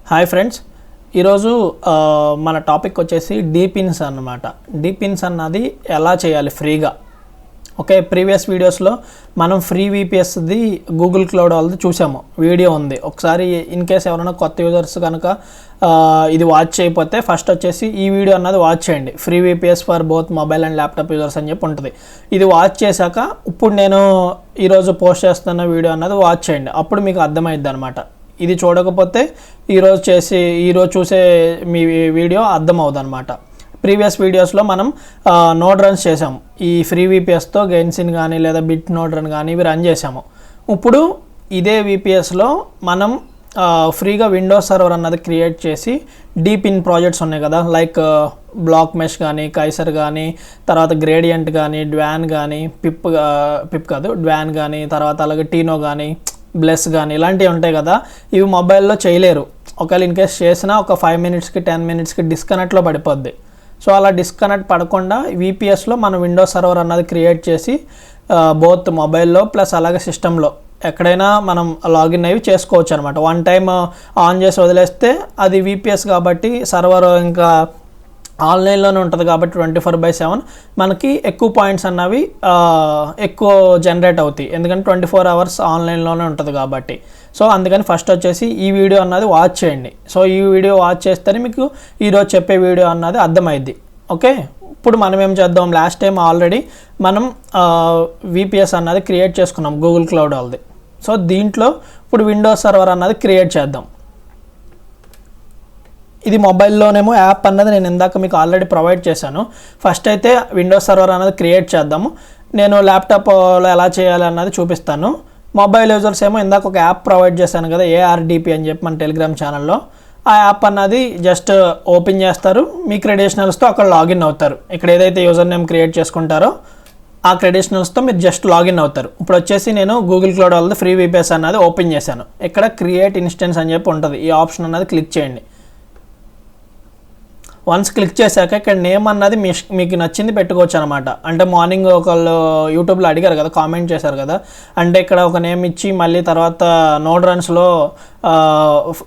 Hi friends, ఈరోజు మన topic వచ్చేసి డీపిన్స్ అన్నమాట. డీపిన్స్ అన్నది ఎలా చేయాలి ఫ్రీగా. ఓకే, ప్రీవియస్ వీడియోస్లో మనం ఫ్రీ విపిఎస్ది గూగుల్ క్లౌడ్ వాళ్ళది చూసాము, వీడియో ఉంది. ఒకసారి ఇన్ కేస్ ఎవరైనా కొత్త యూజర్స్ కనుక ఇది వాచ్ చేయకపోతే ఫస్ట్ వచ్చేసి ఈ వీడియో అన్నది వాచ్ చేయండి. Free VPS for both mobile and laptop users అని చెప్పి ఉంటుంది. ఇది వాచ్ చేశాక ఇప్పుడు నేను ఈరోజు పోస్ట్ చేస్తున్న వీడియో అన్నది వాచ్ చేయండి, అప్పుడు మీకు అర్థమైద్ది అనమాట. ఇది చూడకపోతే ఈరోజు చూసే మీ వీడియో అర్థమవుతుంది అనమాట. ప్రీవియస్ వీడియోస్లో మనం నోడ్ రన్స్ చేసాము. ఈ ఫ్రీ విపిఎస్తో గెన్సిన్ కానీ లేదా బిట్ నోడ్ రన్ కానీ ఇవి రన్ చేసాము. ఇప్పుడు ఇదే విపిఎస్లో మనం ఫ్రీగా విండోస్ సర్వర్ అన్నది క్రియేట్ చేసి డీపిన్ ప్రాజెక్ట్స్ ఉన్నాయి కదా, లైక్ బ్లాక్ మెష్ కానీ, కైసర్ కానీ, తర్వాత గ్రేడియంట్ కానీ, డ్వాన్ కానీ, డ్వాన్ కానీ, తర్వాత అలాగే టీనో కానీ, బ్లెస్ కానీ ఇలాంటివి ఉంటాయి కదా. ఇవి మొబైల్లో చేయలేరు. ఒకవేళ ఇన్కేస్ చేసినా ఒక 5 మినిట్స్కి 10 మినిట్స్కి డిస్కనెక్ట్లో పడిపోద్ది. సో అలా డిస్కనెక్ట్ పడకుండా విపిఎస్లో మనం విండోస్ సర్వర్ అన్నది క్రియేట్ చేసి బోత్ మొబైల్లో ప్లస్ అలాగే సిస్టంలో ఎక్కడైనా మనం లాగిన్ అయ్యి చేసుకోవచ్చు అనమాట. వన్ టైం ఆన్ చేసి వదిలేస్తే అది విపిఎస్ కాబట్టి సర్వర్ ఇంకా ఆన్లైన్లోనే ఉంటుంది కాబట్టి 24/7 మనకి ఎక్కువ పాయింట్స్ అన్నవి ఎక్కువ జనరేట్ అవుతాయి, ఎందుకంటే 24 అవర్స్ ఆన్లైన్లోనే ఉంటుంది కాబట్టి. సో అందుకని ఫస్ట్ వచ్చేసి ఈ వీడియో అన్నది వాచ్ చేయండి. సో ఈ వీడియో వాచ్ చేస్తేనే మీకు ఈరోజు చెప్పే వీడియో అన్నది అర్థమైద్ది. ఓకే, ఇప్పుడు మనం ఏం చేద్దాం, లాస్ట్ టైం ఆల్రెడీ మనం విపిఎస్ అన్నది క్రియేట్ చేసుకున్నాం గూగుల్ క్లౌడ్ వాళ్ళది. సో దీంట్లో ఇప్పుడు విండోస్ సర్వర్ అన్నది క్రియేట్ చేద్దాం. ఇది మొబైల్లోనేమో యాప్ అన్నది నేను ఇందాక మీకు ఆల్రెడీ ప్రొవైడ్ చేశాను. ఫస్ట్ అయితే విండోస్ సర్వర్ అన్నది క్రియేట్ చేద్దాము. నేను ల్యాప్టాప్లో ఎలా చేయాలి అన్నది చూపిస్తాను. మొబైల్ యూజర్స్ ఏమో ఇందాక ఒక యాప్ ప్రొవైడ్ చేశాను కదా, ARDP అని చెప్పి మన టెలిగ్రామ్ ఛానల్లో. ఆ యాప్ అన్నది జస్ట్ ఓపెన్ చేస్తారు, మీ క్రెడెన్షియల్స్తో అక్కడ లాగిన్ అవుతారు. ఇక్కడ ఏదైతే యూజర్ నేమ్ క్రియేట్ చేసుకుంటారో ఆ క్రెడెన్షియల్స్తో మీరు జస్ట్ లాగిన్ అవుతారు. ఇప్పుడు వచ్చేసి నేను గూగుల్ క్లౌడ్ వాళ్ళది ఫ్రీ విపిఎస్ అన్నది ఓపెన్ చేశాను. ఇక్కడ క్రియేట్ ఇన్స్టెన్స్ అని చెప్పి ఉంటుంది, ఈ ఆప్షన్ అన్నది క్లిక్ చేయండి. వన్స్ క్లిక్ చేశాక ఇక్కడ నేమ్ అన్నది మీకు నచ్చింది పెట్టుకోవచ్చు అనమాట. అంటే మార్నింగ్ ఒకళ్ళు యూట్యూబ్లో అడిగారు కదా, కామెంట్ చేశారు కదా, అంటే ఇక్కడ ఒక నేమ్ ఇచ్చి మళ్ళీ తర్వాత నోడ్ రన్స్లో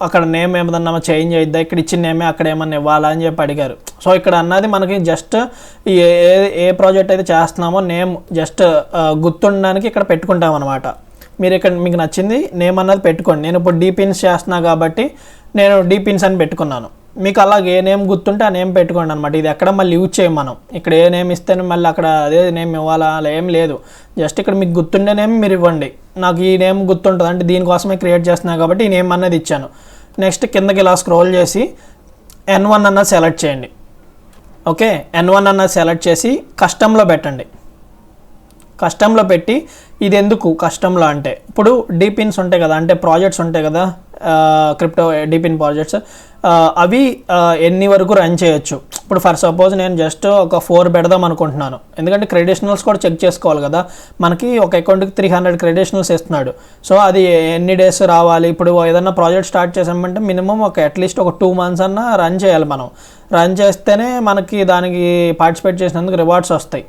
అక్కడ నేమ్ ఏమన్నా చేంజ్ అయిద్దా, ఇక్కడ ఇచ్చిన నేమే అక్కడ ఏమన్నా ఇవ్వాలా అని చెప్పి అడిగారు. సో ఇక్కడ అన్నది మనకి జస్ట్ ఏ ప్రాజెక్ట్ అయితే చేస్తున్నామో నేమ్ జస్ట్ గుర్తుండడానికి ఇక్కడ పెట్టుకుంటాం అనమాట. మీరు ఇక్కడ మీకు నచ్చింది నేమ్ అన్నది పెట్టుకోండి. నేను ఇప్పుడు డీపిన్స్ చేస్తున్నా కాబట్టి నేను డీపిన్స్ అని పెట్టుకున్నాను. మీకు అలాగే ఏ నేమ్ గుర్తుంటే ఆ నేమ్ పెట్టుకోండి అనమాట. ఇది ఎక్కడ మళ్ళీ యూజ్ చేయం మనం. ఇక్కడ ఏ నేమ్ ఇస్తేనే మళ్ళీ అక్కడ అదే నేమ్ ఇవ్వాలా అలా ఏం లేదు. జస్ట్ ఇక్కడ మీకు గుర్తుండే నేమ్ మీరు ఇవ్వండి. నాకు ఈ నేమ్ గుర్తుంటుంది అంటే దీనికోసమే క్రియేట్ చేస్తున్నా కాబట్టి ఈ నేమ్ అన్నది ఇచ్చాను. నెక్స్ట్ కిందకి ఇలా స్క్రోల్ చేసి N1 అన్నది సెలెక్ట్ చేయండి. ఓకే, N1 అన్నది సెలెక్ట్ చేసి కస్టమ్లో పెట్టండి. కస్టమ్లో పెట్టి ఇది ఎందుకు కస్టమ్లో అంటే ఇప్పుడు డీపిన్స్ ఉంటాయి కదా, అంటే ప్రాజెక్ట్స్ ఉంటాయి కదా, క్రిప్టో డీపిన్ ప్రాజెక్ట్స్, అవి ఎన్ని వరకు రన్ చేయొచ్చు. ఇప్పుడు ఫర్ సపోజ్ నేను జస్ట్ ఒక 4 పెడదాం అనుకుంటున్నాను, ఎందుకంటే క్రెడిషనల్స్ కూడా చెక్ చేసుకోవాలి కదా. మనకి ఒక అకౌంట్కి 300 క్రెడిషనల్స్ ఇస్తున్నాడు. సో అది ఎన్ని డేస్ రావాలి. ఇప్పుడు ఏదన్నా ప్రాజెక్ట్ స్టార్ట్ చేసామంటే మినిమం అట్లీస్ట్ ఒక 2 మంత్స్ అన్నా రన్ చేయాలి. మనం రన్ చేస్తేనే మనకి దానికి పార్టిసిపేట్ చేసినందుకు రివార్డ్స్ వస్తాయి.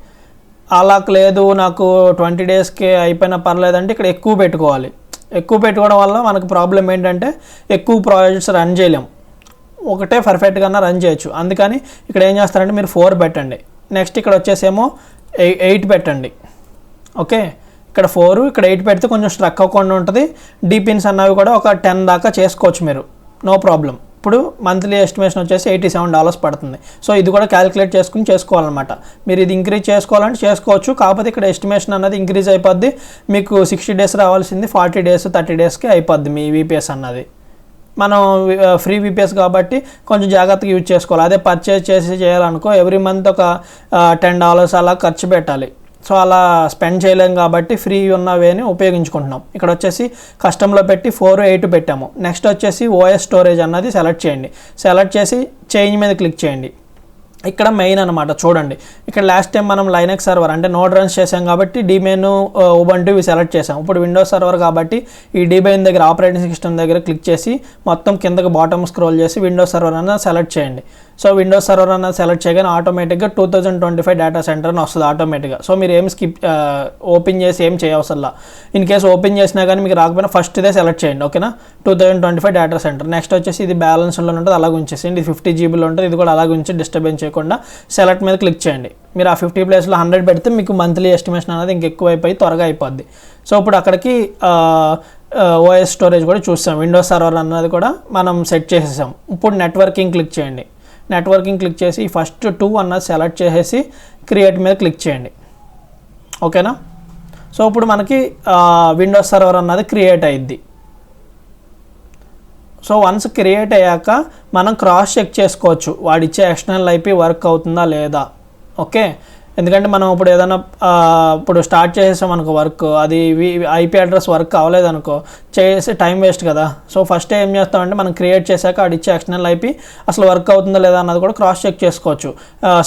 అలా లేదు నాకు 20 డేస్కి అయిపోయినా పర్లేదంటే ఇక్కడ ఎక్కువ పెట్టుకోవాలి. ఎక్కువ పెట్టుకోవడం వల్ల మనకు ప్రాబ్లం ఏంటంటే ఎక్కువ ప్రాజెక్ట్స్ రన్ చేయలేం, ఒకటే పర్ఫెక్ట్గా రన్ చేయొచ్చు. అందుకని ఇక్కడ ఏం చేస్తారంటే మీరు 4 పెట్టండి. నెక్స్ట్ ఇక్కడ వచ్చేసేమో 8 పెట్టండి. ఓకే, ఇక్కడ 4 ఇక్కడ 8 పెడితే కొంచెం స్ట్రక్ అవ్వకుండా ఉంటుంది. డీపిన్స్ అన్నవి కూడా ఒక 10 దాకా చేసుకోవచ్చు మీరు, నో ప్రాబ్లం. ఇప్పుడు మంత్లీ ఎస్టిమేషన్ వచ్చేసి $87 పడుతుంది. సో ఇది కూడా క్యాలిక్యులేట్ చేసుకుని చేసుకోవాలన్నమాట. మీరు ఇది ఇంక్రీజ్ చేసుకోవాలంటే చేసుకోవచ్చు, కాకపోతే ఇక్కడ ఎస్టిమేషన్ అన్నది ఇంక్రీజ్ అయిపోద్ది. మీకు 60 డేస్ రావాల్సింది 40 డేస్ 30 డేస్కి అయిపోద్ది మీ విపిఎస్ అన్నది. మనం ఫ్రీ విపిఎస్ కాబట్టి కొంచెం జాగ్రత్తగా యూజ్ చేసుకోవాలి. అదే పర్చేజ్ చేసి చేయాలనుకో ఎవ్రీ మంత్ ఒక $10 అలా ఖర్చు పెట్టాలి. సో అలా స్పెండ్ చేయలేం కాబట్టి ఫ్రీ ఉన్నవేని ఉపయోగించుకుంటున్నాం. ఇక్కడ వచ్చేసి కస్టమ్లో పెట్టి 4, 8 పెట్టాము. నెక్స్ట్ వచ్చేసి OS స్టోరేజ్ అన్నది సెలెక్ట్ చేయండి. సెలెక్ట్ చేసి చేంజ్ మీద క్లిక్ చేయండి. ఇక్కడ మెయిన్ అనమాట చూడండి. ఇక్కడ లాస్ట్ టైం మనం లైనక్స్ సర్వర్ అంటే నోడ్ రన్స్ చేసాం కాబట్టి డీమెయిన్ ఉబంటు ఇవి సెలెక్ట్ చేసాం. ఇప్పుడు విండోస్ సర్వర్ కాబట్టి ఈ డీమెయిన్ దగ్గర ఆపరేటింగ్ సిస్టమ్ దగ్గర క్లిక్ చేసి మొత్తం కిందకి బాటమ్ స్క్రోల్ చేసి విండోస్ సర్వర్ అన్న సెలెక్ట్ చేయండి. సో విండోస్ సర్వర్ అన్నది సెలెక్ట్ చేయగానే ఆటోమేటిక్గా 2025 డేటా సెంటర్ అని వస్తుంది ఆటోమేటిక్గా. సో మీరు ఏం ఓపెన్ చేసి ఏం చేయవసల్లా. ఇన్ కేసు ఓపెన్ చేసినా కానీ మీకు రాకపోయినా ఫస్ట్ ఇదే సెలెక్ట్ చేయండి, ఓకేనా. 2025 డేటా సెంటర్. నెక్స్ట్ వచ్చేసి ఇది బ్యాలెన్స్లో ఉంటుంది, అలాగే ఉంచేసేయండి. ఇది 50 GBలో ఉంటుంది, ఇది కూడా అలాగే ఉంచి డిస్టర్బెన్స్ చేయకుండా సెలెక్ట్ మీద క్లిక్ చేయండి. మీరు ఆ 50 ప్లేస్లో 100 పెడితే మీకు మంత్లీ ఎస్టిమేషన్ అనేది ఇంకెక్కువ అయిపోయి త్వరగా అయిపోద్ది. సో ఇప్పుడు అక్కడికి ఓఎస్ స్టోరేజ్ కూడా చూస్తాం, విండోస్ సర్వర్ అన్నది కూడా మనం సెట్ చేసేసాం. ఇప్పుడు నెట్వర్కింగ్ క్లిక్ చేయండి. నెట్వర్కింగ్ క్లిక్ చేసి ఫస్ట్ 2 అన్నది సెలెక్ట్ చేసేసి క్రియేట్ మీద క్లిక్ చేయండి, ఓకేనా. సో ఇప్పుడు మనకి విండోస్ సర్వర్ అన్నది క్రియేట్ అయ్యిద్ది. సో వన్స్ క్రియేట్ అయ్యాక మనం క్రాస్ చెక్ చేసుకోవచ్చు వాడిచ్చే ఎక్స్టర్నల్ ఐపీ వర్క్ అవుతుందా లేదా, ఓకే. ఎందుకంటే మనం ఇప్పుడు ఏదైనా ఇప్పుడు స్టార్ట్ చేసేసాం అనుకో వర్క్, అది ఐపీ అడ్రస్ వర్క్ అవ్వలేదనుకో చేసి టైం వేస్ట్ కదా. సో ఫస్ట్ ఏం చేస్తామంటే మనం క్రియేట్ చేశాక ఆడిచ్చే ఎక్స్టర్నల్ ఐపీ అసలు వర్క్ అవుతుందా లేదా అన్నది కూడా క్రాస్ చెక్ చేసుకోవచ్చు.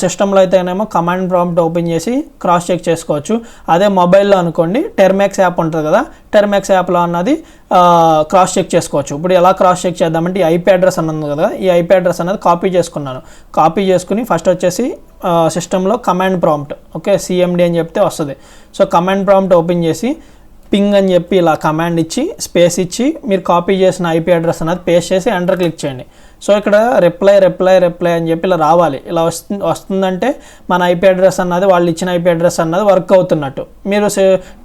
సిస్టంలో అయితేనేమో కమాండ్ ప్రాంప్ట్ ఓపెన్ చేసి క్రాస్ చెక్ చేసుకోవచ్చు. అదే మొబైల్లో అనుకోండి టెర్మాక్స్ యాప్ ఉంటుంది కదా, టెర్మాక్స్ యాప్లో అన్నది క్రాస్ చెక్ చేసుకోవచ్చు. ఇప్పుడు ఎలా క్రాస్ చెక్ చేద్దామంటే ఈ ఐపీ అడ్రస్ అన్నది కదా, ఈ ఐపీ అడ్రస్ అనేది కాపీ చేసుకున్నాను. కాపీ చేసుకుని ఫస్ట్ వచ్చేసి సిస్టంలో కమాండ్ ప్రాంప్ట్, ఓకే, సిఎండి అని చెప్తే వస్తుంది. సో కమాండ్ ప్రాంప్ట్ ఓపెన్ చేసి పింగ్ అని చెప్పి ఇలా కమాండ్ ఇచ్చి స్పేస్ ఇచ్చి మీరు కాపీ చేసిన ఐపీ అడ్రస్ అనేది పేస్ట్ చేసి ఎంటర్ క్లిక్ చేయండి. సో ఇక్కడ రిప్లై అని చెప్పి ఇలా రావాలి. ఇలా వస్తుందంటే మన ఐపీ అడ్రస్ అన్నది వాళ్ళు ఇచ్చిన ఐపీ అడ్రస్ అన్నది వర్క్ అవుతున్నట్టు. మీరు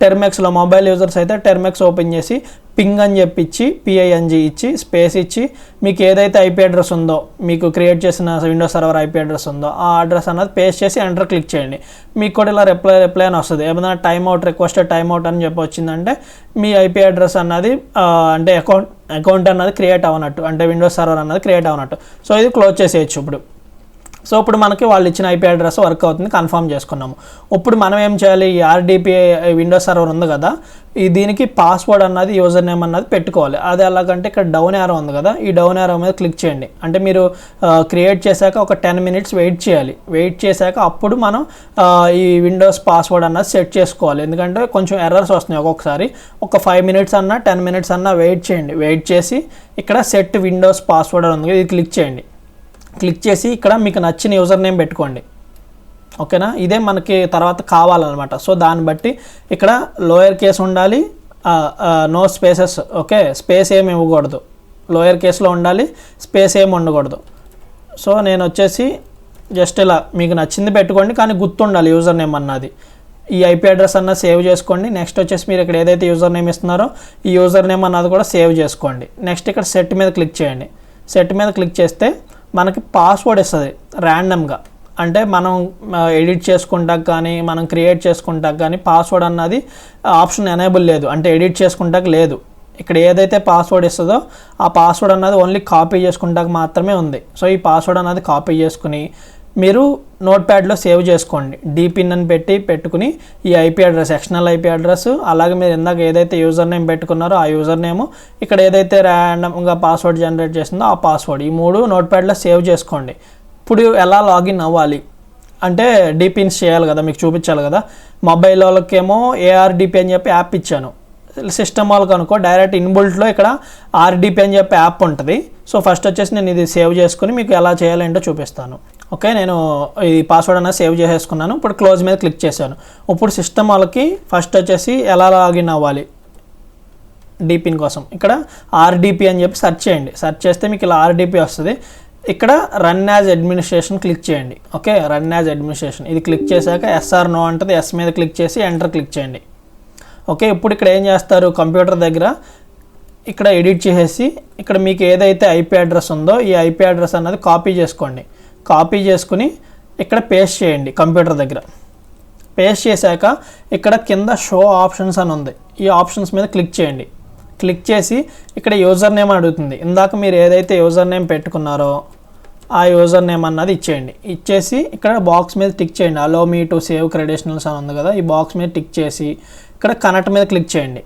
టెర్మాక్స్లో మొబైల్ యూజర్స్ అయితే టెర్మాక్స్ ఓపెన్ చేసి పింగ్ అని చెప్పి ఇచ్చి పిఐఎన్జి ఇచ్చి స్పేస్ ఇచ్చి మీకు ఏదైతే ఐపీ అడ్రస్ ఉందో మీకు క్రియేట్ చేసిన విండోస్ సర్వర్ ఐపీ అడ్రస్ ఉందో ఆ అడ్రస్ అన్నది పేస్ట్ చేసి ఎంటర్ క్లిక్ చేయండి. మీకు కూడా ఇలా రిప్లై అని వస్తుంది. ఏమైనా టైమ్అవుట్ రిక్వెస్టెడ్ టైమ్అవుట్ అని చెప్పి వచ్చిందంటే మీ ఐపీ అడ్రస్ అన్నది అంటే అకౌంట్ అన్నది క్రియేట్ అవ్వనట్టు, అంటే విండోస్ సర్వర్ అన్నది క్రియేట్ అవ్వనట్టు. సో ఇది క్లోజ్ చేసేయచ్చు ఇప్పుడు. సో ఇప్పుడు మనకి వాళ్ళు ఇచ్చిన ఐపీ అడ్రస్ వర్క్ అవుతుంది, కన్ఫర్మ్ చేసుకున్నాము. ఇప్పుడు మనం ఏం చేయాలి, ఈ ఆర్డిపి విండోస్ సర్వర్ ఉంది కదా, దీనికి పాస్వర్డ్ అన్నది యూజర్ నేమ్ అన్నది పెట్టుకోవాలి. అది ఎలాగంటే ఇక్కడ డౌన్ యారో ఉంది కదా, ఈ డౌన్ యారో మీద క్లిక్ చేయండి. అంటే మీరు క్రియేట్ చేశాక ఒక 10 minutes వెయిట్ చేయాలి. వెయిట్ చేశాక అప్పుడు మనం ఈ విండోస్ పాస్వర్డ్ అన్నది సెట్ చేసుకోవాలి. ఎందుకంటే కొంచెం ఎర్రర్స్ వస్తున్నాయి ఒక్కొక్కసారి. ఒక 5 minutes అన్నా 10 minutes అన్నా వెయిట్ చేయండి. వెయిట్ చేసి ఇక్కడ సెట్ విండోస్ పాస్వర్డ్ అని ఉంది, ఇది క్లిక్ చేయండి. క్లిక్ చేసి ఇక్కడ మీకు నచ్చిన యూజర్ నేమ్ పెట్టుకోండి, ఓకేనా. ఇదే మనకి తర్వాత కావాలన్నమాట. సో దాన్ని బట్టి ఇక్కడ లోయర్ కేస్ ఉండాలి, నో స్పేసెస్, ఓకే, స్పేస్ ఏమి ఇవ్వకూడదు. లోయర్ కేస్లో ఉండాలి, స్పేస్ ఏమి ఉండకూడదు. సో నేను వచ్చేసి జస్ట్ ఇలా మీకు నచ్చింది పెట్టుకోండి, కానీ గుర్తుండాలి యూజర్ నేమ్ అన్నది. ఈ ఐపీ అడ్రస్ అన్నది సేవ్ చేసుకోండి. నెక్స్ట్ వచ్చేసి మీరు ఇక్కడ ఏదైతే యూజర్ నేమ్ ఇస్తున్నారో ఈ యూజర్ నేమ్ అన్నది కూడా సేవ్ చేసుకోండి. నెక్స్ట్ ఇక్కడ సెట్ మీద క్లిక్ చేయండి. సెట్ మీద క్లిక్ చేస్తే మనకి పాస్వర్డ్ ఇస్తుంది ర్యాండమ్గా. అంటే మనం ఎడిట్ చేసుకుంటాక కానీ మనం క్రియేట్ చేసుకుంటాక కానీ పాస్వర్డ్ అన్నది ఆప్షన్ ఎనేబుల్ లేదు, అంటే ఎడిట్ చేసుకుంటాక లేదు. ఇక్కడ ఏదైతే పాస్వర్డ్ ఇస్తుందో ఆ పాస్వర్డ్ అన్నది ఓన్లీ కాపీ చేసుకుంటాక మాత్రమే ఉంది. సో ఈ పాస్వర్డ్ అన్నది కాపీ చేసుకుని మీరు నోట్ ప్యాడ్లో సేవ్ చేసుకోండి. డీపిన్ అని పెట్టుకుని ఈ IP address external IP address, అలాగే మీరు ఇందాక ఏదైతే యూజర్ నేమ్ పెట్టుకున్నారో ఆ యూజర్ నేము, ఇక్కడ ఏదైతే ర్యాండమ్గా పాస్వర్డ్ జనరేట్ చేసిందో ఆ పాస్వర్డ్, ఈ 3 నోట్ ప్యాడ్లో సేవ్ చేసుకోండి. ఇప్పుడు ఎలా లాగిన్ అవ్వాలి అంటే డీపిన్స్ చేయాలి కదా, మీకు చూపించాలి కదా. మొబైల్ వాళ్ళకేమో ఏఆర్డిపి అని చెప్పి యాప్ ఇచ్చాను. సిస్టమ్ వాళ్ళకి అనుకో డైరెక్ట్ ఇన్బుల్ట్లో ఇక్కడ ఆర్డిపి అని చెప్పి యాప్ ఉంటుంది. సో ఫస్ట్ వచ్చేసి నేను ఇది సేవ్ చేసుకుని మీకు ఎలా చేయాలంటో చూపిస్తాను, ఓకే. నేను ఈ పాస్వర్డ్ అనేది సేవ్ చేసేసుకున్నాను. ఇప్పుడు క్లోజ్ మీద క్లిక్ చేశాను. ఇప్పుడు సిస్టమ్ వాళ్ళకి ఫస్ట్ వచ్చేసి ఎలా లాగిన్ అవ్వాలి డీపిన్ కోసం ఇక్కడ ఆర్డిపి అని చెప్పి సెర్చ్ చేయండి. సెర్చ్ చేస్తే మీకు ఇలా ఆర్డిపి వస్తుంది. ఇక్కడ రన్ యాజ్ అడ్మినిస్ట్రేషన్ క్లిక్ చేయండి, ఓకే. రన్ యాజ్ అడ్మినిస్ట్రేషన్ ఇది క్లిక్ చేశాక ఎస్ఆర్ నో అంటుంది, ఎస్ మీద క్లిక్ చేసి ఎంటర్ క్లిక్ చేయండి, ఓకే. ఇప్పుడు ఇక్కడ ఏం చేస్తారు, కంప్యూటర్ దగ్గర ఇక్కడ ఎడిట్ చేసేసి ఇక్కడ మీకు ఏదైతే ఐపీ అడ్రస్ ఉందో ఈ ఐపీ అడ్రస్ అన్నది కాపీ చేసుకోండి. కాపీ చేసుకుని ఇక్కడ పేస్ట్ చేయండి కంప్యూటర్ దగ్గర. పేస్ట్ చేశాక ఇక్కడ కింద షో ఆప్షన్స్ అని ఉంది, ఈ ఆప్షన్స్ మీద క్లిక్ చేయండి. క్లిక్ చేసి ఇక్కడ యూజర్ నేమ్ అడుగుతుంది. ఇందాక మీరు ఏదైతే యూజర్ నేమ్ పెట్టుకున్నారో ఆ యూజర్ నేమ్ అన్నది ఇచ్చేయండి. ఇచ్చేసి ఇక్కడ బాక్స్ మీద టిక్ చేయండి. అలో మీ టు సేవ్ క్రెడిషనల్స్ అని ఉంది కదా, ఈ బాక్స్ మీద టిక్ చేసి ఇక్కడ కనెక్ట్ మీద క్లిక్ చేయండి,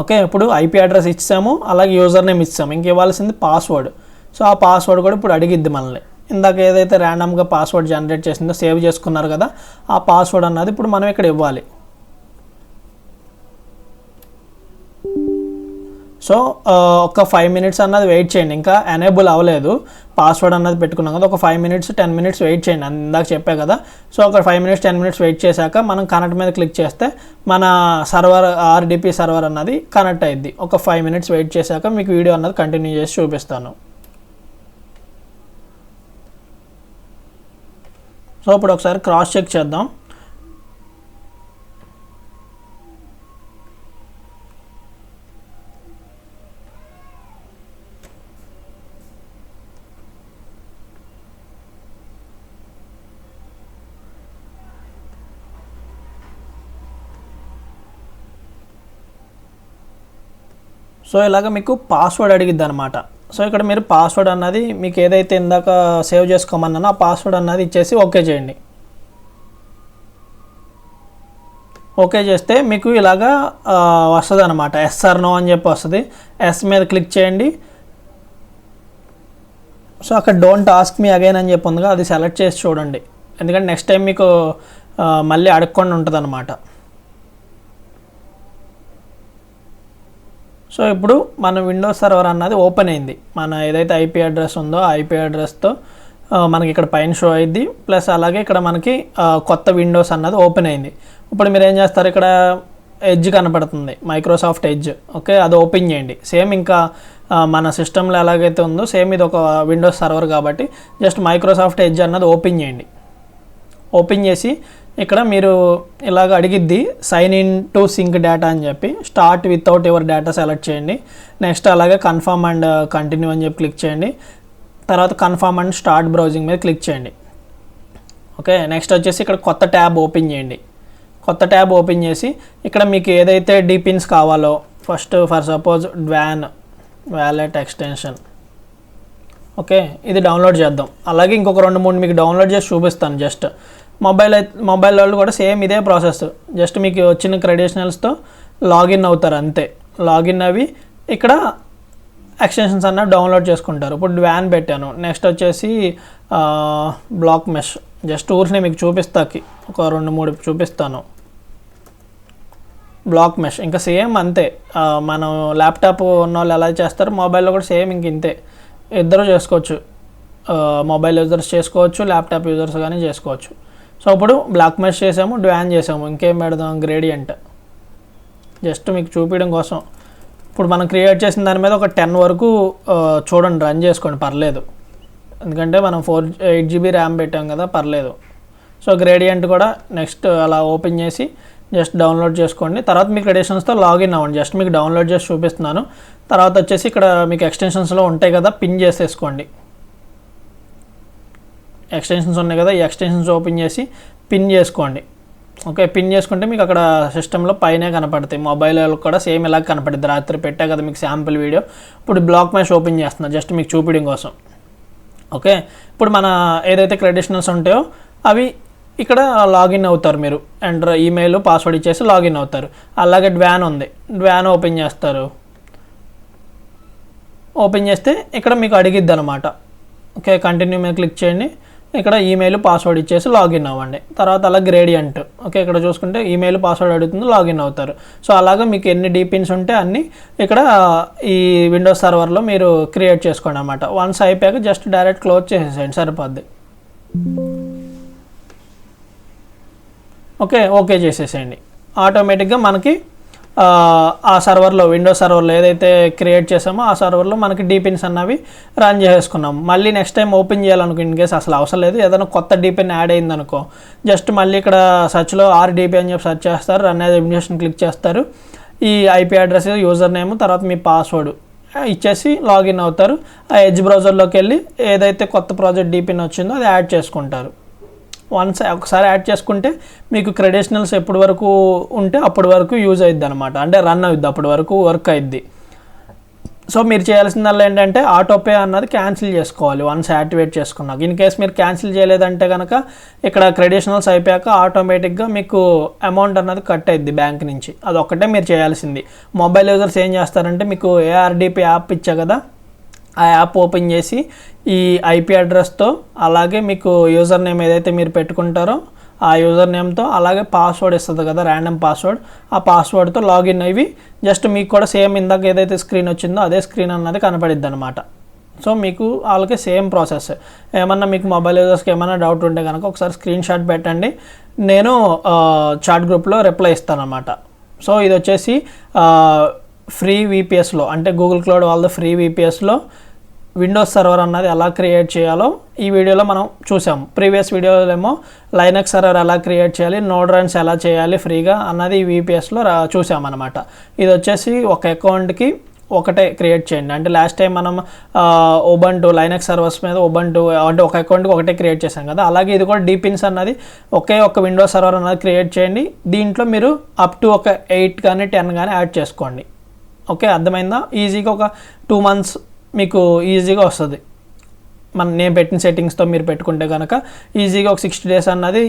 ఓకే. ఇప్పుడు ఐపీ అడ్రస్ ఇచ్చాము, అలాగే యూజర్ నేమ్ ఇచ్చాము, ఇంక ఇవ్వాల్సింది పాస్వర్డ్. సో ఆ పాస్వర్డ్ కూడా ఇప్పుడు అడిగిద్ది మనల్ని. ఇందాక ఏదైతే ర్యాండమ్గా పాస్వర్డ్ జనరేట్ చేసిందో సేవ్ చేసుకున్నారు కదా, ఆ పాస్వర్డ్ అన్నది ఇప్పుడు మనం ఇక్కడ ఇవ్వాలి. సో ఒక 5 minutes అన్నది వెయిట్ చేయండి. ఇంకా ఎనేబుల్ అవ్వలేదు, పాస్వర్డ్ అన్నది పెట్టుకున్నాం కదా, ఒక 5 minutes 10 minutes వెయిట్ చేయండి. ఇందాక చెప్పా కదా. సో ఒక 5 minutes 10 minutes వెయిట్ చేశాక మనం కనెక్ట్ మీద క్లిక్ చేస్తే మన సర్వర్ ఆర్డిపి సర్వర్ అన్నది కనెక్ట్ అయ్యిద్ది. ఒక 5 minutes వెయిట్ చేశాక మీకు వీడియో అన్నది కంటిన్యూ చేసి చూపిస్తాను. సో ఇప్పుడు ఒకసారి క్రాస్ చెక్ చేద్దాం. సో ఇలాగ మీకు పాస్వర్డ్ అడిగిద్ది అనమాట. సో ఇక్కడ మీరు పాస్వర్డ్ అన్నది మీకు ఏదైతే ఇందాక సేవ్ చేసుకోమన్నానో ఆ పాస్వర్డ్ అన్నది ఇచ్చేసి ఓకే చేయండి. ఓకే చేస్తే మీకు ఇలాగా వస్తుంది అనమాట, ఎస్ ఆర్ నో అని చెప్పి వస్తుంది. ఎస్ మీద క్లిక్ చేయండి. సో అక్కడ డోంట్ ఆస్క్ మీ అగైన్ అని చెప్పి ఉందిగా, అది సెలెక్ట్ చేసి చూడండి. ఎందుకంటే నెక్స్ట్ టైం మీకు మళ్ళీ అడగకుండా ఉంటుంది అనమాట. సో ఇప్పుడు మన విండోస్ సర్వర్ అన్నది ఓపెన్ అయింది. మన ఏదైతే ఐపీ అడ్రస్ ఉందో ఆ ఐపీ అడ్రస్తో మనకి ఇక్కడ పైన షో అయింది. ప్లస్ అలాగే ఇక్కడ మనకి కొత్త విండోస్ అన్నది ఓపెన్ అయింది. ఇప్పుడు మీరు ఏం చేస్తారు, ఇక్కడ ఎడ్జ్ కనపడుతుంది, మైక్రోసాఫ్ట్ ఎడ్జ్. ఓకే, అది ఓపెన్ చేయండి. సేమ్ ఇంకా మన సిస్టంలో ఎలాగైతే ఉందో సేమ్ ఇది ఒక విండోస్ సర్వర్ కాబట్టి జస్ట్ మైక్రోసాఫ్ట్ ఎడ్జ్ అన్నది ఓపెన్ చేయండి. ఓపెన్ చేసి ఇక్కడ మీరు ఇలాగ అడిగిద్ది sign in to sync data అని చెప్పి, start without your data select చేయండి. నెక్స్ట్ అలాగే కన్ఫర్మ్ అండ్ కంటిన్యూ అని చెప్పి క్లిక్ చేయండి. తర్వాత కన్ఫర్మ్ అండ్ స్టార్ట్ బ్రౌజింగ్ మీద క్లిక్ చేయండి. ఓకే, నెక్స్ట్ వచ్చేసి ఇక్కడ కొత్త ట్యాబ్ ఓపెన్ చేయండి. కొత్త ట్యాబ్ ఓపెన్ చేసి ఇక్కడ మీకు ఏదైతే డిపిన్స్ కావాలో first for suppose wallet extension, okay, ఇది డౌన్లోడ్ చేద్దాం. అలాగే ఇంకొక 2-3 మీకు డౌన్లోడ్ చేసి చూపిస్తాను. జస్ట్ మొబైల్ వాళ్ళు కూడా సేమ్ ఇదే ప్రాసెస్. జస్ట్ మీకు వచ్చిన క్రెడెన్షియల్స్తో లాగిన్ అవుతారు అంతే. లాగిన్ అవి ఇక్కడ ఎక్స్టెన్షన్స్ అన్న డౌన్లోడ్ చేసుకుంటారు. ఇప్పుడు వ్యాన్ పెట్టాను. నెక్స్ట్ వచ్చేసి బ్లాక్ మెష్, జస్ట్ ఊరిని మీకు చూపిస్తాకి ఒక 2-3 చూపిస్తాను. బ్లాక్ మెష్ ఇంకా సేమ్ అంతే. మనం ల్యాప్టాప్ ఉన్న వాళ్ళు ఎలా చేస్తారు, మొబైల్లో కూడా సేమ్ ఇంక ఇంతే. ఇద్దరు చేసుకోవచ్చు, మొబైల్ యూజర్స్ చేసుకోవచ్చు, ల్యాప్టాప్ యూజర్స్ కానీ చేసుకోవచ్చు. సో ఇప్పుడు బ్లాక్ మెష్ చేసాము, డ్వాన్ చేసాము. ఇంకేం పెడదాం, గ్రేడియంట్, జస్ట్ మీకు చూపించడం కోసం. ఇప్పుడు మనం క్రియేట్ చేసిన దాని మీద ఒక 10 వరకు చూడండి, రన్ చేసుకోండి, పర్లేదు. ఎందుకంటే మనం 8 GB ర్యామ్ పెట్టాం కదా, పర్లేదు. సో గ్రేడియంట్ కూడా నెక్స్ట్ అలా ఓపెన్ చేసి జస్ట్ డౌన్లోడ్ చేసుకోండి. తర్వాత మీ క్రెడెన్షియల్స్తో లాగిన్ అవ్వండి. జస్ట్ మీకు డౌన్లోడ్ చేసి చూపిస్తున్నాను. తర్వాత వచ్చేసి ఇక్కడ మీకు ఎక్స్టెన్షన్స్లో ఉంటాయి కదా, పిన్ చేసేసుకోండి. ఎక్స్టెన్షన్స్ ఉన్నాయి కదా, ఈ ఎక్స్టెన్షన్స్ ఓపెన్ చేసి పిన్ చేసుకోండి. ఓకే, పిన్ చేసుకుంటే మీకు అక్కడ సిస్టంలో పైనే కనపడతాయి. మొబైల్లో కూడా సేమ్ ఇలా కనపడుతుంది. రాత్రి పెట్టా కదా మీకు శాంపుల్ వీడియో. ఇప్పుడు బ్లాక్ మెష్ ఓపెన్ చేస్తున్నా జస్ట్ మీకు చూపించడం కోసం. ఓకే, ఇప్పుడు మన ఏదైతే క్రెడెన్షియల్స్ ఉంటాయో అవి ఇక్కడ లాగిన్ అవుతారు. మీరు ఎంటర్ ఈమెయిల్ పాస్వర్డ్ ఇచ్చేసి లాగిన్ అవుతారు. అలాగే డ్వాన్ ఉంది, డ్వాన్ ఓపెన్ చేస్తారు. ఓపెన్ చేస్తే ఇక్కడ మీకు అడిగిద్ది అనమాట. ఓకే, కంటిన్యూ మీద క్లిక్ చేయండి. ఇక్కడ ఈమెయిల్ పాస్వర్డ్ ఇచ్చేసి లాగిన్ అవ్వండి. తర్వాత అలా గ్రేడియంట్, ఓకే, ఇక్కడ చూసుకుంటే ఈమెయిల్ పాస్వర్డ్ అడుగుతుంది, లాగిన్ అవుతారు. సో అలాగా మీకు ఎన్ని డిపిన్స్ ఉంటే అన్ని ఇక్కడ ఈ విండోస్ సర్వర్లో మీరు క్రియేట్ చేసుకోండి అనమాట. వన్స్ అయిపోయాక జస్ట్ డైరెక్ట్ క్లోజ్ చేసేసేయండి, సరిపోద్ది. ఓకే చేసేసేయండి. ఆటోమేటిక్గా మనకి ఆ సర్వర్లో విండోస్ సర్వర్లో ఏదైతే క్రియేట్ చేసామో ఆ సర్వర్లో మనకి డిపిన్స్ అన్నవి రన్ చేసుకున్నాం. మళ్ళీ నెక్స్ట్ టైం ఓపెన్ చేయాలనుకో, ఇన్ కేసు అసలు అవసరం లేదు, ఏదైనా కొత్త డిపిన్ యాడ్ అయిందనుకో, జస్ట్ మళ్ళీ ఇక్కడ సర్చ్లో RDP అని చెప్పి సెర్చ్ చేస్తారు, రన్ యాజ్ అడ్మినిస్ట్రేషన్ క్లిక్ చేస్తారు. ఈ IP అడ్రస్, యూజర్ నేమ్, తర్వాత మీ పాస్వర్డ్ ఇచ్చేసి లాగిన్ అవుతారు. ఆ ఎడ్జ్ బ్రౌజర్లోకి వెళ్ళి ఏదైతే కొత్త ప్రాజెక్ట్ డిపిన్ వచ్చిందో అది యాడ్ చేసుకుంటారు. ఒకసారి యాడ్ చేసుకుంటే మీకు క్రెడెన్షియల్స్ ఎప్పటి వరకు ఉంటే అప్పటి వరకు యూజ్ అవుద్ది అనమాట. అంటే రన్ అవుద్ది, అప్పటి వరకు వర్క్ అవుద్ది. సో మీరు చేయాల్సిందల్లా ఏంటంటే ఆటోపే అన్నది క్యాన్సిల్ చేసుకోవాలి వన్స్ యాక్టివేట్ చేసుకున్నాక. ఇన్ కేస్ మీరు క్యాన్సిల్ చేయలేదంటే కనుక ఇక్కడ క్రెడెన్షియల్స్ అయిపోయాక ఆటోమేటిక్గా మీకు అమౌంట్ అన్నది కట్ అవుద్ది బ్యాంక్ నుంచి. అదొక్కటే మీరు చేయాల్సింది. మొబైల్ యూజర్స్ ఏం చేస్తారంటే, మీకు ARDP యాప్ ఇచ్చా కదా, ఆ యాప్ ఓపెన్ చేసి ఈ IP అడ్రస్తో అలాగే మీకు యూజర్ నేమ్ ఏదైతే మీరు పెట్టుకుంటారో ఆ యూజర్ నేమ్తో అలాగే పాస్వర్డ్ ఇస్తుంది కదా, ర్యాండమ్ పాస్వర్డ్, ఆ పాస్వర్డ్తో లాగిన్ అయ్యి జస్ట్ మీకు కూడా సేమ్ ఇందాక ఏదైతే స్క్రీన్ వచ్చిందో అదే స్క్రీన్ అన్నది కనపడిద్ది అనమాట. సో మీకు వాళ్ళకి సేమ్ ప్రాసెస్. ఏమన్నా మీకు మొబైల్ యూజర్స్కి ఏమైనా డౌట్ ఉంటే కనుక ఒకసారి స్క్రీన్ షాట్ పెట్టండి, నేను చాట్ గ్రూప్లో రిప్లై ఇస్తాను అనమాట. సో ఇది వచ్చేసి ఫ్రీ VPSలో అంటే గూగుల్ క్లౌడ్ వాళ్ళ ఫ్రీ VPSలో విండోస్ సర్వర్ అన్నది ఎలా క్రియేట్ చేయాలో ఈ వీడియోలో మనం చూసాం. ప్రీవియస్ వీడియోలో ఏమో లైనక్స్ సర్వర్ ఎలా క్రియేట్ చేయాలి, నోడ్ రన్స్ ఎలా చేయాలి ఫ్రీగా అన్నది ఈ VPSలో చూసామన్నమాట. ఇది వచ్చేసి ఒక అకౌంట్కి ఒకటే క్రియేట్ చేయండి. అంటే లాస్ట్ టైం మనం ఉబంటు లైనక్స్ సర్వర్స్ మీద ఉబంటు అంటే ఒక అకౌంట్కి ఒకటే క్రియేట్ చేసాం కదా, అలాగే ఇది కూడా డీపిన్స్ అన్నది ఒకే ఒక విండోస్ సర్వర్ అన్నది క్రియేట్ చేయండి. దీంట్లో మీరు అప్ టు ఒక 8 కానీ 10 కానీ యాడ్ చేసుకోండి. ఓకే, అర్థమైందా? ఈజీగా ఒక 2 months మీకు ఈజీగా వస్తుంది. నేను పెట్టిన సెట్టింగ్స్తో మీరు పెట్టుకుంటే కనుక ఈజీగా ఒక 60 days అన్నది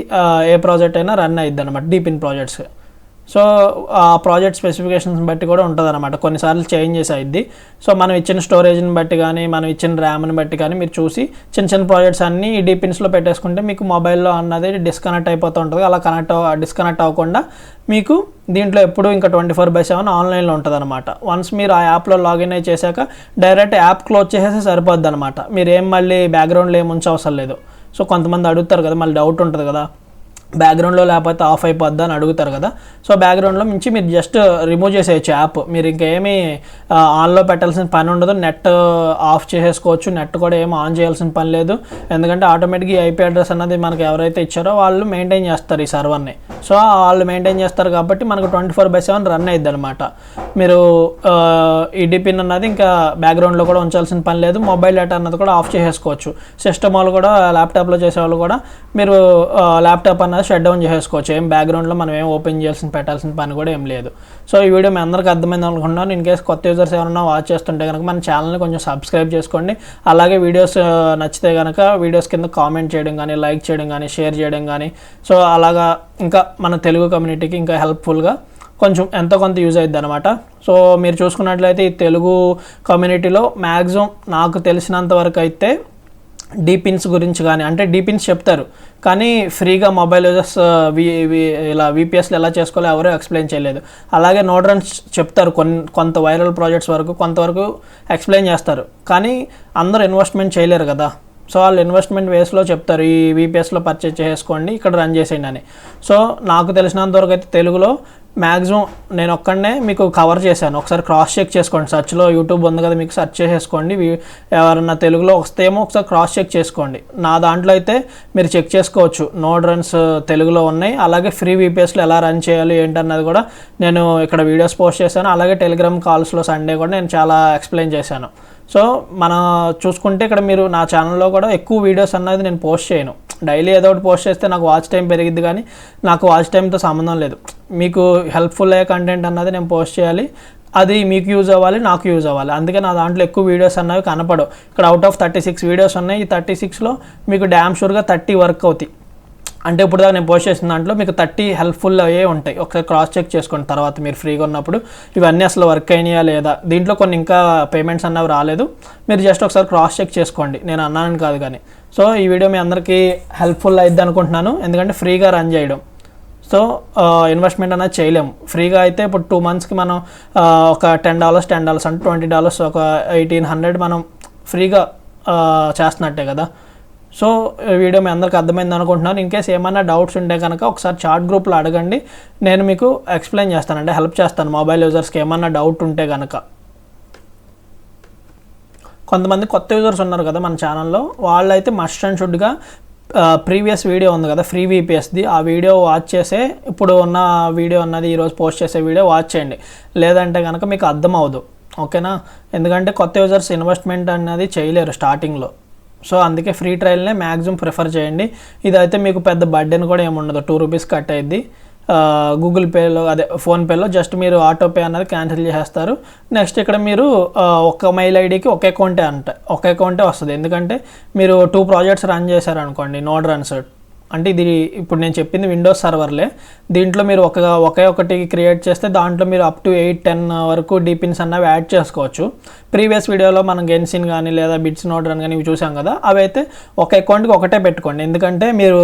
ఏ ప్రాజెక్ట్ అయినా రన్ అయ్యిద్ది అనమాట, డీపిన్ ప్రాజెక్ట్స్. సో ఆ ప్రాజెక్ట్ స్పెసిఫికేషన్స్ బట్టి కూడా ఉంటుంది అనమాట, కొన్నిసార్లు చేంజెస్ అయ్యిద్ది. సో మనం ఇచ్చిన స్టోరేజ్ని బట్టి కానీ మనం ఇచ్చిన ర్యామ్ని బట్టి కానీ మీరు చూసి చిన్న చిన్న ప్రాజెక్ట్స్ అన్నీ ఈ డీపిన్స్లో పెట్టేసుకుంటే మీకు మొబైల్లో అన్నది డిస్కనెక్ట్ అయిపోతూ ఉంటుంది. అలా డిస్కనెక్ట్ అవ్వకుండా మీకు దీంట్లో ఎప్పుడు ఇంకా 24/7 ఆన్లైన్లో ఉంటుంది అనమాట. వన్స్ మీరు ఆ యాప్లో లాగిన్ అయి చేశాక డైరెక్ట్ యాప్ క్లోజ్ చేసేసి సరిపోద్ది అనమాట. మీరేం మళ్ళీ బ్యాక్గ్రౌండ్లో ఏం ఉంచవసరం లేదు. సో కొంతమంది అడుగుతారు కదా, మళ్ళీ డౌట్ ఉంటుంది కదా, బ్యాక్గ్రౌండ్లో లేకపోతే ఆఫ్ అయిపోద్దా అని అడుగుతారు కదా. సో బ్యాక్గ్రౌండ్లో నుంచి మీరు జస్ట్ రిమూవ్ చేసేయచ్చు యాప్. మీరు ఇంకేమీ ఆన్లో పెట్టాల్సిన పని ఉండదు, నెట్ ఆఫ్ చేసేసుకోవచ్చు. నెట్ కూడా ఏమీ ఆన్ చేయాల్సిన పని లేదు, ఎందుకంటే ఆటోమేటిక్గా ఈ IP అడ్రస్ అన్నది మనకు ఎవరైతే ఇచ్చారో వాళ్ళు మెయింటైన్ చేస్తారు ఈ సర్వర్ని. సో వాళ్ళు మెయింటైన్ చేస్తారు కాబట్టి మనకు 24/7 రన్ అయ్యిద్ది అనమాట. మీరు ఈ డిపిన్ అన్నది ఇంకా బ్యాక్గ్రౌండ్లో కూడా ఉంచాల్సిన పని లేదు. మొబైల్ డేటా అన్నది కూడా ఆఫ్ చేసేసుకోవచ్చు. సిస్టమ్ వాళ్ళు కూడా ల్యాప్టాప్లో చేసేవాళ్ళు కూడా మీరు ల్యాప్టాప్ అన్నది షట్ డౌన్ చేసేసుకోవచ్చు. ఏం బ్యాక్గ్రౌండ్లో మనం ఏం ఓపెన్ పెట్టాల్సిన పని కూడా ఏం లేదు. సో ఈ వీడియో మీ అందరికీ అర్థమైంది అనుకుంటున్నాను. ఇన్ కేసు కొత్త యూజర్స్ ఎవరైనా వాచ్ చేస్తుంటే కనుక మన ఛానల్ని కొంచెం సబ్స్క్రైబ్ చేసుకోండి. అలాగే వీడియోస్ నచ్చితే కనుక వీడియోస్ కింద కామెంట్ చేయడం కానీ, లైక్ చేయడం కానీ, షేర్ చేయడం కానీ, సో అలాగా ఇంకా మన తెలుగు కమ్యూనిటీకి ఇంకా హెల్ప్ఫుల్గా కొంచెం ఎంతో కొంత యూజ్ అవుతుంది అనమాట. సో మీరు చూసుకున్నట్లయితే ఈ తెలుగు కమ్యూనిటీలో మ్యాక్సిమం నాకు తెలిసినంత వరకు అయితే డీపిన్స్ గురించి కానీ, అంటే డీపిన్స్ చెప్తారు కానీ ఫ్రీగా మొబైల్ యూజర్స్ ఇలా VPSలు ఎలా చేసుకోవాలో ఎవరో ఎక్స్ప్లెయిన్ చేయలేదు. అలాగే నోడ్ రన్స్ చెప్తారు, కొంత వైరల్ ప్రాజెక్ట్స్ వరకు కొంతవరకు ఎక్స్ప్లెయిన్ చేస్తారు, కానీ అందరూ ఇన్వెస్ట్మెంట్ చేయలేరు కదా. సో వాళ్ళు ఇన్వెస్ట్మెంట్ వేస్లో చెప్తారు, ఈ VPSలో పర్చేజ్ చేసుకోండి, ఇక్కడ రన్ చేసేయండి అని. సో నాకు తెలిసినంతవరకు అయితే తెలుగులో మ్యాక్సిమం నేను ఒక్కడనే మీకు కవర్ చేశాను. ఒకసారి క్రాస్ చెక్ చేసుకోండి, సెర్చ్లో యూట్యూబ్ ఉంది కదా, మీకు సెర్చ్ చేసేసుకోండి. ఎవరన్నా తెలుగులో వస్తేమో ఒకసారి క్రాస్ చెక్ చేసుకోండి. నా దాంట్లో అయితే మీరు చెక్ చేసుకోవచ్చు, నోడ్ రన్స్ తెలుగులో ఉన్నాయి. అలాగే ఫ్రీ VPSలో ఎలా రన్ చేయాలి ఏంటన్నది కూడా నేను ఇక్కడ వీడియోస్ పోస్ట్ చేశాను. అలాగే టెలిగ్రామ్ కాల్స్లో సండే కూడా నేను చాలా ఎక్స్ప్లెయిన్ చేశాను. సో మనం చూసుకుంటే ఇక్కడ మీరు నా ఛానల్లో కూడా ఎక్కువ వీడియోస్ అన్నది నేను పోస్ట్ చేయను. డైలీ ఏదో ఒకటి పోస్ట్ చేస్తే నాకు వాచ్ టైం పెరిగిద్ది, కానీ నాకు వాచ్ టైంతో సంబంధం లేదు. మీకు హెల్ప్ఫుల్ అయ్యే కంటెంట్ అన్నది నేను పోస్ట్ చేయాలి, అది మీకు యూజ్ అవ్వాలి, నాకు యూజ్ అవ్వాలి. అందుకే నా దాంట్లో ఎక్కువ వీడియోస్ అన్నవి కనపడవు. ఇక్కడ అవుట్ ఆఫ్ 36 వీడియోస్ ఉన్నాయి. ఈ 36లో మీకు డ్యామ్ షూర్గా 30 వర్క్ అవుతాయి. అంటే ఇప్పుడు దాకా నేను పోస్ట్ చేసిన దాంట్లో మీకు 30 హెల్ప్ఫుల్ అయ్యే ఉంటాయి. ఒకసారి క్రాస్ చెక్ చేసుకోండి తర్వాత మీరు ఫ్రీగా ఉన్నప్పుడు, ఇవన్నీ అసలు వర్క్ అయినాయా లేదా. దీంట్లో కొన్ని ఇంకా పేమెంట్స్ అన్నవి రాలేదు, మీరు జస్ట్ ఒకసారి క్రాస్ చెక్ చేసుకోండి, నేను అన్నానని కాదు కానీ. సో ఈ వీడియో మీ అందరికీ హెల్ప్ఫుల్ అయ్యిద్ది అనుకుంటున్నాను, ఎందుకంటే ఫ్రీగా రన్ చేయడం. సో ఇన్వెస్ట్మెంట్ అనేది చేయలేము ఫ్రీగా అయితే. ఇప్పుడు 2 monthsకి మనం ఒక $10 అంటే $20, ఒక 1800 మనం ఫ్రీగా చేస్తున్నట్టే కదా. సో వీడియో మీ అందరికీ అర్థమైంది అనుకుంటున్నాను. ఇన్ కేస్ ఏమైనా డౌట్స్ ఉంటే కనుక ఒకసారి చాట్ గ్రూప్లో అడగండి, నేను మీకు ఎక్స్ప్లెయిన్ చేస్తాను, అంటే హెల్ప్ చేస్తాను మొబైల్ యూజర్స్కి ఏమైనా డౌట్ ఉంటే కనుక. కొంతమంది కొత్త యూజర్స్ ఉన్నారు కదా మన ఛానల్లో, వాళ్ళైతే మస్ట్ అండ్ షుడ్గా ప్రీవియస్ వీడియో ఉంది కదా ఫ్రీ VPSది, ఆ వీడియో వాచ్ చేసే ఇప్పుడు ఉన్న వీడియో అన్నది ఈరోజు పోస్ట్ చేసే వీడియో వాచ్ చేయండి, లేదంటే కనుక మీకు అర్థం అవ్వదు. ఓకేనా? ఎందుకంటే కొత్త యూజర్స్ ఇన్వెస్ట్మెంట్ అనేది చేయలేరు స్టార్టింగ్లో. సో అందుకే ఫ్రీ ట్రయల్నే మ్యాక్సిమం ప్రిఫర్ చేయండి. ఇదైతే మీకు పెద్ద బడ్డెన్ కూడా ఏముండదు, ₹2 కట్ అయ్యిద్ది. గూగుల్ పేలో ఫోన్పేలో జస్ట్ మీరు ఆటోపే అన్నది క్యాన్సిల్ చేసేస్తారు. నెక్స్ట్ ఇక్కడ మీరు ఒక మెయిల్ ఐడికి ఒక అకౌంటే వస్తుంది. ఎందుకంటే మీరు 2 ప్రాజెక్ట్స్ రన్ చేశారనుకోండి, నోడ్ రన్స్ అంటే ఇది ఇప్పుడు నేను చెప్పింది విండోస్ సర్వర్లే. దీంట్లో మీరు ఒకటి క్రియేట్ చేస్తే దాంట్లో మీరు అప్ టు 8-10 వరకు డీపిన్స్ అన్నవి యాడ్ చేసుకోవచ్చు. ప్రీవియస్ వీడియోలో మనం గెన్సిన్ కానీ లేదా బిట్స్ నోడ్ రన్ కానీ ఇవి చూసాం కదా, అవి అయితే ఒక అకౌంట్కి ఒకటే పెట్టుకోండి. ఎందుకంటే మీరు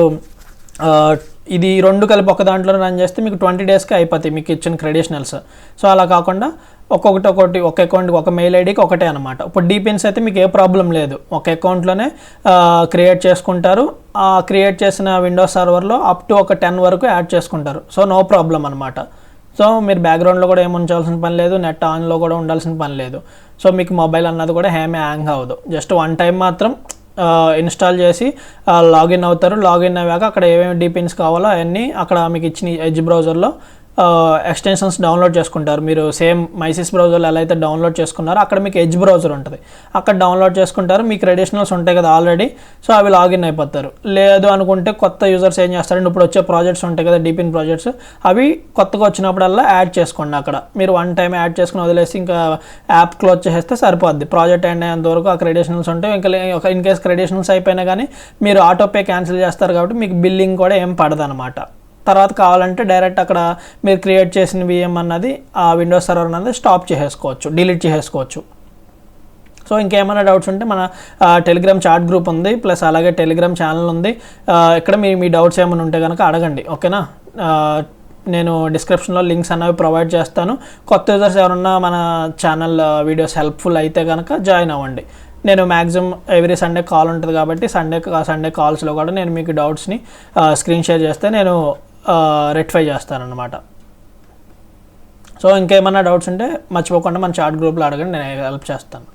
ఇది 2 కలిపి ఒక దాంట్లో రన్ చేస్తే మీకు 20 డేస్కి అయిపోతాయి మీకు ఇచ్చిన క్రెడిషనల్స్. సో అలా కాకుండా ఒక్కొక్కటి ఒక అకౌంట్కి ఒక మెయిల్ ఐడికి ఒకటే అనమాట. ఇప్పుడు డీపిన్స్ అయితే మీకు ఏ ప్రాబ్లం లేదు, ఒక అకౌంట్లోనే క్రియేట్ చేసుకుంటారు. క్రియేట్ చేసిన విండోస్ సర్వర్లో అప్ టు ఒక 10 వరకు యాడ్ చేసుకుంటారు. సో నో ప్రాబ్లం అనమాట. సో మీరు బ్యాక్గ్రౌండ్లో కూడా ఏమి ఉంచాల్సిన పని లేదు, నెట్ ఆన్లో కూడా ఉండాల్సిన పని లేదు. సో మీకు మొబైల్ అన్నది కూడా ఏమీ హ్యాంగ్ అవ్వదు. జస్ట్ వన్ టైం మాత్రం ఇన్స్టాల్ చేసి లాగిన్ అవుతారు. లాగిన్ అయ్యాక అక్కడ ఏమేమి డీపిన్స్ కావాలో అవన్నీ అక్కడ మీకు ఇచ్చిన ఎడ్జ్ బ్రౌజర్లో ఎక్స్టెన్షన్స్ డౌన్లోడ్ చేసుకుంటారు. మీరు సేమ్ మైసిస్ బ్రౌజర్లో ఎలా అయితే డౌన్లోడ్ చేసుకున్నారో అక్కడ మీకు ఎడ్జ్ బ్రౌజర్ ఉంటుంది, అక్కడ డౌన్లోడ్ చేసుకుంటారు. మీకు క్రెడిషనల్స్ ఉంటాయి కదా ఆల్రెడీ, సో అవి లాగిన్ అయిపోతారు. లేదు అనుకుంటే కొత్త యూజర్స్ ఏం చేస్తారంటే ఇప్పుడు వచ్చే ప్రాజెక్ట్స్ ఉంటాయి కదా డిపిన్ ప్రాజెక్ట్స్, అవి కొత్తగా వచ్చినప్పుడల్లా యాడ్ చేసుకోండి. అక్కడ మీరు వన్ టైం యాడ్ చేసుకుని వదిలేసి ఇంకా యాప్ క్లోజ్ చేసేస్తే సరిపోద్ది. ప్రాజెక్ట్ ఎండ్ అయ్యేంత వరకు ఆ క్రెడిషనల్స్ ఉంటాయి. ఇంకా ఇన్ కేస్ క్రెడిషనల్స్ అయిపోయినా కానీ మీరు ఆటోపే క్యాన్సిల్ చేస్తారు కాబట్టి మీకు బిల్లింగ్ కూడా ఏం పడదు అనమాట. తర్వాత కావాలంటే డైరెక్ట్ అక్కడ మీరు క్రియేట్ చేసిన విఎం అన్నది ఆ విండోస్ సర్వర్ అన్నది స్టాప్ చేసేసుకోవచ్చు, డిలీట్ చేసేసుకోవచ్చు. సో ఇంకేమైనా డౌట్స్ ఉంటే మన టెలిగ్రామ్ చాట్ గ్రూప్ ఉంది, ప్లస్ అలాగే టెలిగ్రామ్ ఛానల్ ఉంది. ఇక్కడ మీ డౌట్స్ ఏమైనా ఉంటే కనుక అడగండి, ఓకేనా. నేను డిస్క్రిప్షన్లో లింక్స్ అనేవి ప్రొవైడ్ చేస్తాను. కొత్త యూజర్స్ ఎవరన్నా మన ఛానల్ వీడియోస్ హెల్ప్ఫుల్ అయితే కనుక జాయిన్ అవ్వండి. నేను మ్యాక్సిమం ఎవ్రీ సండే కాల్ ఉంటుంది కాబట్టి సండే కాల్స్లో కూడా నేను మీకు డౌట్స్ని స్క్రీన్ షేర్ చేస్తే నేను రెక్టిఫై చేస్తానన్నమాట. సో ఇంకేమన్నా డౌట్స్ ఉంటే మర్చిపోకుండా మన చాట్ గ్రూప్లో అడగండి, నేను హెల్ప్ చేస్తాను.